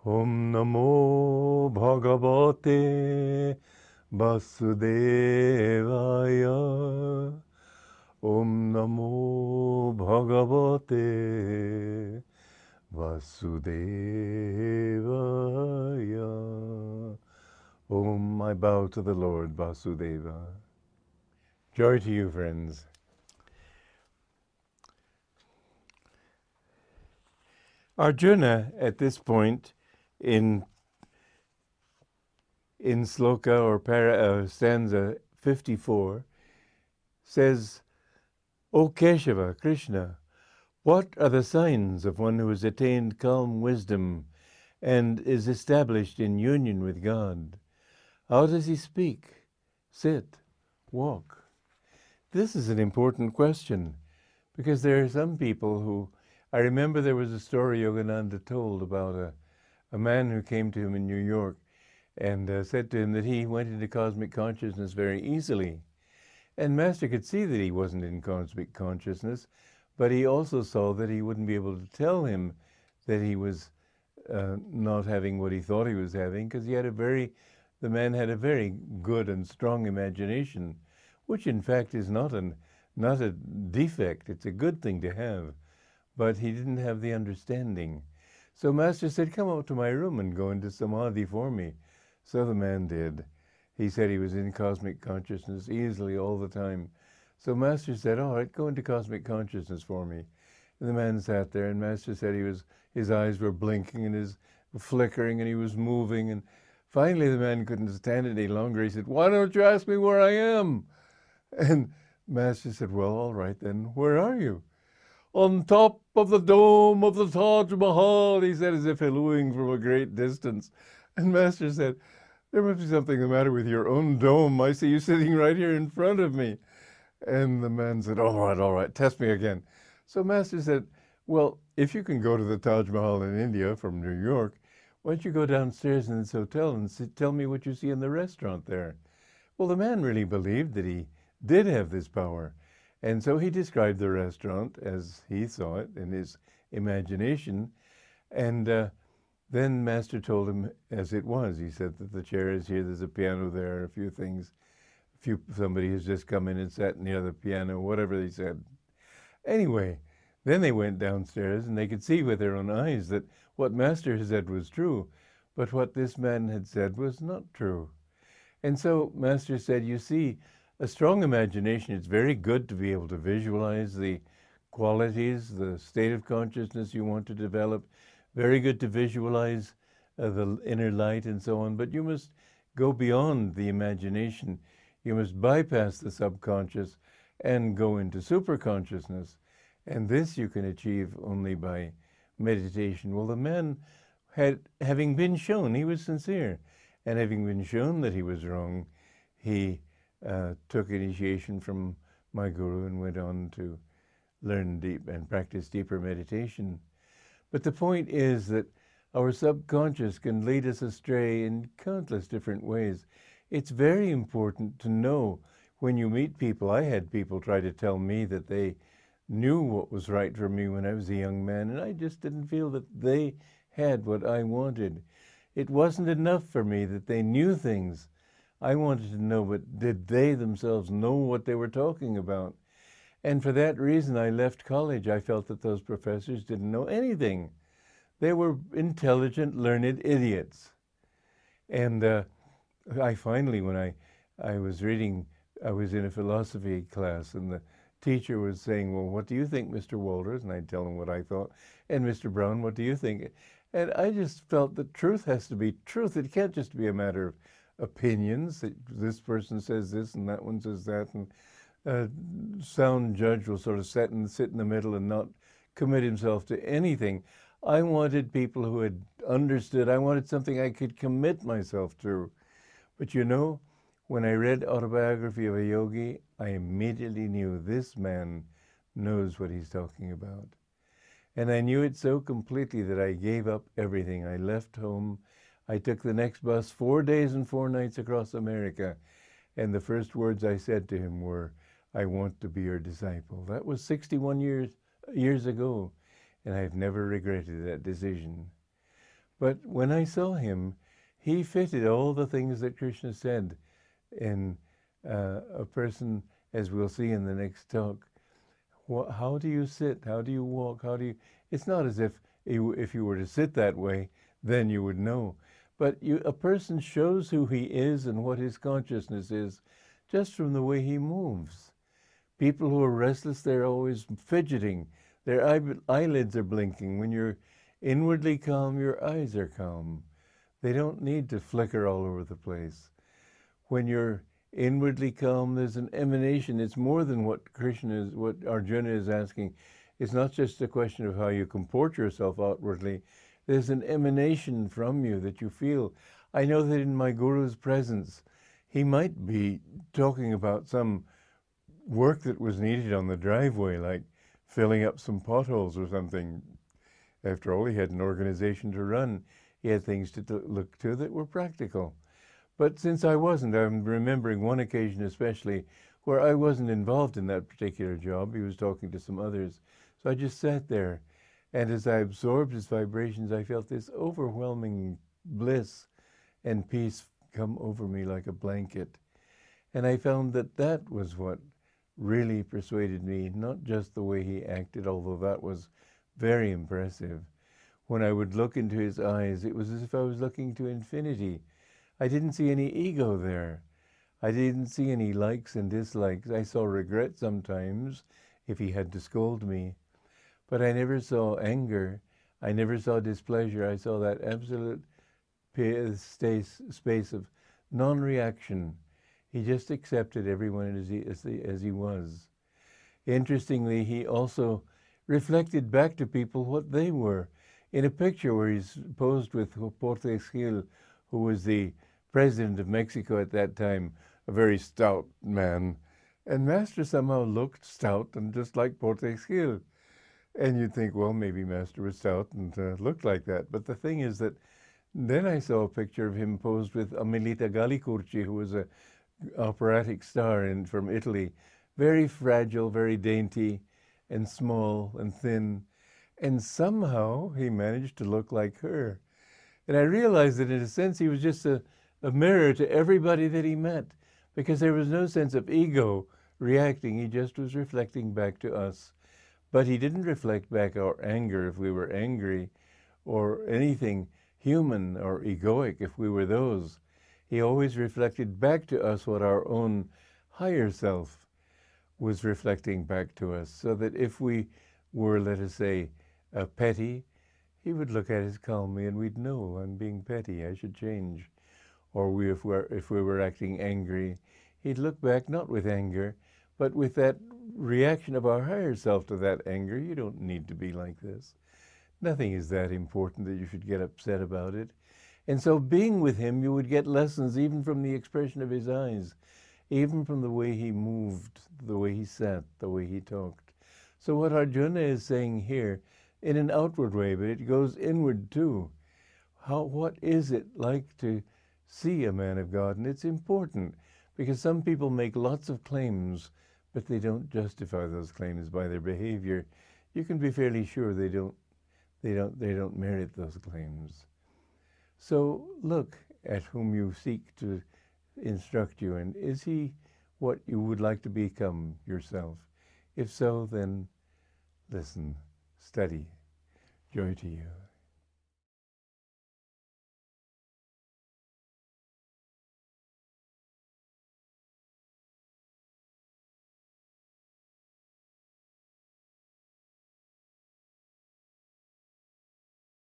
Om Namo Bhagavate Vasudevaya. Om Namo Bhagavate Vasudevaya. Om, I bow to the Lord Vasudeva. Joy to you, friends. Arjuna, at this point in sloka or stanza 54, says, O Keshava, Krishna, what are the signs of one who has attained calm wisdom and is established in union with God? How does he speak, sit, walk? This is an important question because there are some people who, I remember there was a story Yogananda told about a man who came to him in New York and said to him that he went into cosmic consciousness very easily. And Master could see that he wasn't in cosmic consciousness, but he also saw that he wouldn't be able to tell him that he was not having what he thought he was having, because the man had a very good and strong imagination, which in fact is not a defect. It's a good thing to have, but he didn't have the understanding. So Master said, come up to my room and go into samadhi for me. So the man did. He said he was in cosmic consciousness easily all the time. So Master said, all right, go into cosmic consciousness for me. And the man sat there, and Master said his eyes were blinking and his flickering, and he was moving. And finally the man couldn't stand it any longer. He said, why don't you ask me where I am? And Master said, well, all right then, where are you? On top of the dome of the Taj Mahal, he said, as if hallooing from a great distance. And Master said, there must be something the matter with your own dome. I see you sitting right here in front of me. And the man said, all right, test me again. So Master said, well, if you can go to the Taj Mahal in India from New York, why don't you go downstairs in this hotel and tell me what you see in the restaurant there? Well, the man really believed that he did have this power. And so he described the restaurant as he saw it in his imagination. And then Master told him as it was. He said that the chair is here, there's a piano there, a few things. Somebody has just come in and sat near the piano, whatever they said. Anyway, then they went downstairs and they could see with their own eyes that what Master had said was true, but what this man had said was not true. And so Master said, you see, a strong imagination, it's very good to be able to visualize the qualities, the state of consciousness you want to develop, very good to visualize the inner light and so on, but you must go beyond the imagination. You must bypass the subconscious and go into superconsciousness. And this you can achieve only by meditation. Well, the man having been shown, he was sincere, and having been shown that he was wrong, he took initiation from my guru and went on to learn deep and practice deeper meditation. But the point is that our subconscious can lead us astray in countless different ways. It's very important to know when you meet people. I had people try to tell me that they knew what was right for me when I was a young man, and I just didn't feel that they had what I wanted. It wasn't enough for me that they knew things. I wanted to know, but did they themselves know what they were talking about? And for that reason, I left college. I felt that those professors didn't know anything. They were intelligent, learned idiots. And I finally, when I was reading, I was in a philosophy class, and the teacher was saying, well, what do you think, Mr. Walters? And I'd tell him what I thought. And Mr. Brown, what do you think? And I just felt that truth has to be truth. It can't just be a matter of opinions, that this person says this and that one says that, and a sound judge will sort of sit in the middle and not commit himself to anything. I wanted people who had understood. I wanted something I could commit myself to. But you know, when I read Autobiography of a Yogi, I immediately knew this man knows what he's talking about. And I knew it so completely that I gave up everything. I left home. I took the next bus 4 days and 4 nights across America. And the first words I said to him were, I want to be your disciple. That was 61 years ago, and I've never regretted that decision. But when I saw him, he fitted all the things that Krishna said in a person, as we'll see in the next talk. How do you sit? How do you walk? How do you... It's not as if you were to sit that way, then you would know. But a person shows who he is and what his consciousness is just from the way he moves. People who are restless, they're always fidgeting. Their eyelids are blinking. When you're inwardly calm, your eyes are calm. They don't need to flicker all over the place. When you're inwardly calm, there's an emanation. It's more than what Arjuna is asking. It's not just a question of how you comport yourself outwardly. There's an emanation from you that you feel. I know that in my Guru's presence, he might be talking about some work that was needed on the driveway, like filling up some potholes or something. After all, he had an organization to run. He had things to look to that were practical. But since I wasn't, I'm remembering one occasion especially where I wasn't involved in that particular job. He was talking to some others. So I just sat there. And as I absorbed his vibrations, I felt this overwhelming bliss and peace come over me like a blanket. And I found that that was what really persuaded me, not just the way he acted, although that was very impressive. When I would look into his eyes, it was as if I was looking to infinity. I didn't see any ego there. I didn't see any likes and dislikes. I saw regret sometimes if he had to scold me. But I never saw anger. I never saw displeasure. I saw that absolute space of non-reaction. He just accepted everyone as he was. Interestingly, he also reflected back to people what they were. In a picture where he's posed with Portes Gil, who was the president of Mexico at that time, a very stout man. And Master somehow looked stout and just like Portes Gil. And you'd think, well, maybe Master was stout and looked like that. But the thing is that then I saw a picture of him posed with Amelita Galli-Curci, who was an operatic star from Italy. Very fragile, very dainty, and small and thin. And somehow he managed to look like her. And I realized that in a sense he was just a mirror to everybody that he met, because there was no sense of ego reacting. He just was reflecting back to us. But he didn't reflect back our anger if we were angry, or anything human or egoic if we were those. He always reflected back to us what our own higher self was reflecting back to us, so that if we were, let us say, petty, he would look at us calmly and we'd know, I'm being petty, I should change. Or if we were acting angry, he'd look back not with anger, but with that reaction of our higher self to that anger. You don't need to be like this. Nothing is that important that you should get upset about it. And so being with him, you would get lessons even from the expression of his eyes, even from the way he moved, the way he sat, the way he talked. So what Arjuna is saying here, in an outward way, but it goes inward too. What is it like to see a man of God? And it's important, because some people make lots of claims, but they don't justify those claims by their behavior. You can be fairly sure they don't merit those claims. So look at whom you seek to instruct you, and is he what you would like to become yourself? If so, then listen, study. Joy to you.